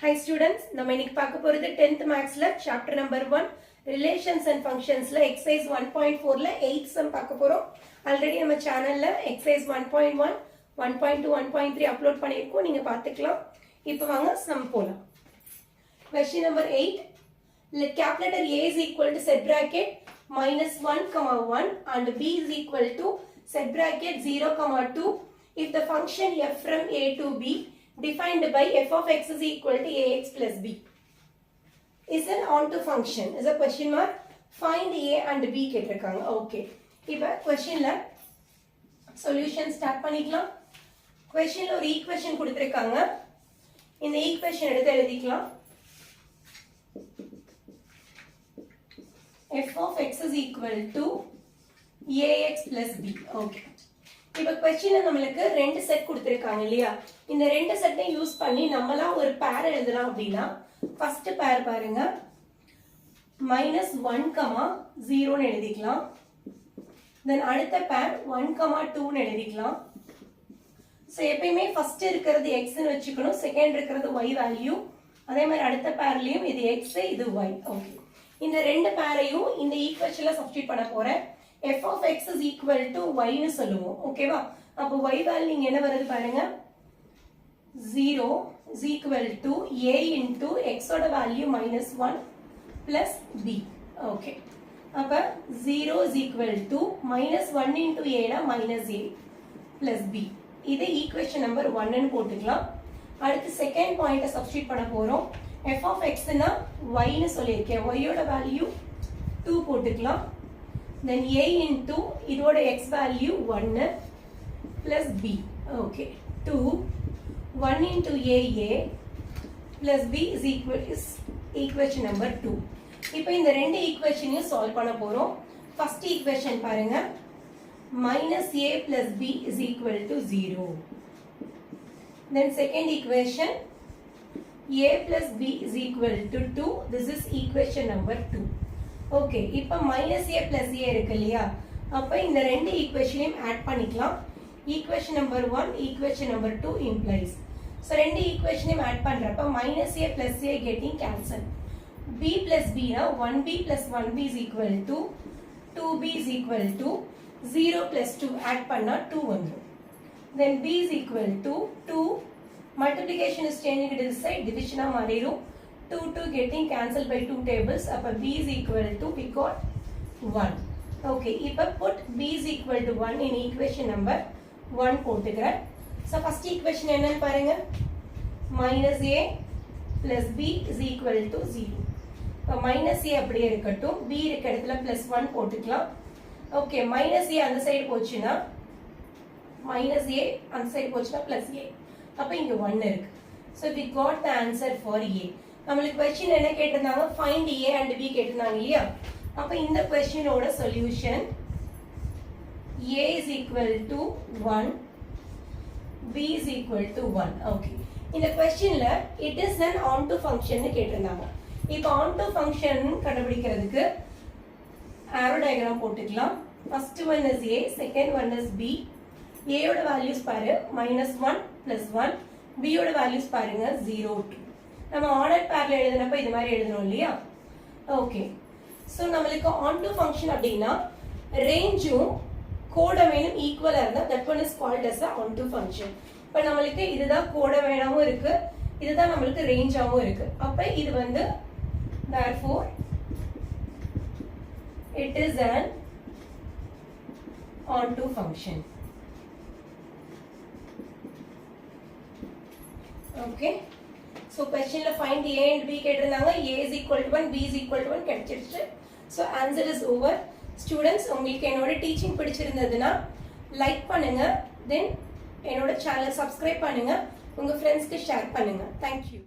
Hi students, நம்ம இன்னைக்கு பார்க்க போறது 10th Mathsல chapter number 1 Relations and Functionsல exercise 1.4ல 8th sum பார்க்க போறோம். ஆல்ரெடி நம்ம சேனல்ல exercise 1.1, 1.2, 1.3 அப்லோட் பண்ணிருக்கோம். நீங்க பார்த்துக்கலாம். இப்போ வாங்க sum போலாம். Question number 8. Let capital letter A is equal to set bracket minus 1, 1 and B is equal to set bracket 0, 2 if the function f from A to B defined by f of x is equal to ax plus b is an onto function is a question mark. Find a and b கேட்டிருக்காங்க. Okay, இப்போ questionல solution start பண்ணிக்கலாம். questionல ஒரு equation கொடுத்திருக்காங்க. இந்த equation எடுத்து எழுதிக்கலாம். f of x is equal to ax plus b. Okay, இப்போ क्वेश्चनல நமக்கு ரெண்டு செட் கொடுத்திருக்காங்க இல்லையா? இந்த ரெண்டு செட்டை யூஸ் பண்ணி நம்மளா ஒரு பேர் எழுதலாம் அப்படினா ஃபர்ஸ்ட் பேர் பாருங்க -1, 0 ன்னு எழுதிக்கலாம். தென் அடுத்த பேர் 1, 2 ன்னு எழுதிக்கலாம். சோ எப்பவுமே ஃபர்ஸ்ட் இருக்குது x ன்னு வெச்சுக்கணும், செகண்ட் இருக்குது y வேல்யூ. அதே மாதிரி அடுத்த பேர்லயும் இது x இது y. ஓகே, இந்த ரெண்டு பேரையும் இந்த ஈக்குவேஷன்ல சப்ஸ்டிட்யூட் பண்ண போறேன். f of x is equal to y னு சொல்லுவோம். ஓகேவா? அப்போ y வேல்யூ நீங்க என்ன வருது பாருங்க, 0 is equal to a into x ஓட வேல்யூ -1 plus b. ஓகே, அப்ப 0 is equal to -1 into a னா -a plus b. இது ஈக்குவேஷன் நம்பர் 1 ன்னு போட்டுக்கலாம். அடுத்து செகண்ட் பாயிண்ட சப்ஸ்டிட்யூட் பண்ண போறோம். f of x னா y னு சொல்லிருக்கேன். y ஓட வேல்யூ 2 போட்டுக்கலாம். Then a into இதோட x value 1 plus b. Okay, 2 1 into a plus b is equal is equation number 2. இப்போ இந்த ரெண்டு ஈக்குவேஷனையும் சால்வ் பண்ண போறோம். ஃபர்ஸ்ட் ஈக்குவேஷன் பாருங்க, -a plus b is equal to 0. Then second equation, a plus b is equal to 2. This is equation number 2. Okay, இப்போ -a plus a இருக்கு இல்லையா? அப்ப இந்த ரெண்டு ஈக்குவேஷனையும் ஆட் பண்ணிக்கலாம். Equation number 1, equation number 2 implies. So ரெண்டு ஈக்குவேஷனையும் add பண்றப்ப -a plus a getting cancel. b plus b னா 1b plus 1b is equal to 2b is equal to 0 plus 2 add பண்ணா 2 வந்துரும். Then b is equal to 2 multiplication is changing to this side, division ah மாறிரும். 2 getting cancelled by 2 tables. அப்ப b is equal to we got 1. Okay, இப்ப put b is equal to 1 in equation number 1 போட்டுக்கிறேன். So first equation என்னன்னு பாருங்க, -a plus b is equal to 0. இப்ப -a அப்படியே இருக்கட்டும், b இருக்க இடத்துல +1 போட்டுக்கலாம். ஓகே, -a அந்த சைடு போச்சுன்னா -a அந்த சைடு போச்சுன்னா +a. அப்ப இங்க 1 இருக்கு. So we got the answer for a. நம்மளுக்கு क्वेश्चन என்ன கேட்டிருந்தாங்க, find a and b கேட்டிருந்தாங்க இல்லையா? அப்ப இந்த क्वेश्चनோட solution a is equal to 1, b is equal to 1. Okay, இந்த क्वेश्चनல it is an onto function னு கேட்டிருந்தாங்க. இப்போ onto function கண்டுபிடிக்கிறதுக்கு arrow diagram போட்டுக்கலாம். first one is a, second one is b. a யோட வேல்யூஸ் பாரு -1 +1, b யோட வேல்யூஸ் பாருங்க 0, 2. நம்ம ஆர்டர் பேர்ல எழுதுனப்ப இது மாதிரி எழுதணும் இல்லையா? ஓகே, சோ நமக்கு onto function அப்படினா ரேஞ்சும் கோடமைனும் ஈக்குவலா இருந்தா that one is called as a onto function. இப்ப நமக்கு இதுதான் கோடமைனாவும் இருக்கு, இதுதான் நமக்கு ரேஞ்சாவும் இருக்கு. அப்ப இது வந்து therefore it is an onto function. Okay, so questionல find a and b கேட்டிருந்தாங்க. a is equal to 1, b is equal to 1 கிடைச்சிருச்சு. so answer is over. students, உங்களுக்கு என்னோட டீச்சிங் பிடிச்சிருந்ததுன்னா லைக் பண்ணுங்க, then என்னோட சேனலை சப்ஸ்கிரைப் பண்ணுங்க, உங்க ஃப்ரெண்ட்ஸ்க்கு ஷேர் பண்ணுங்க. thank you.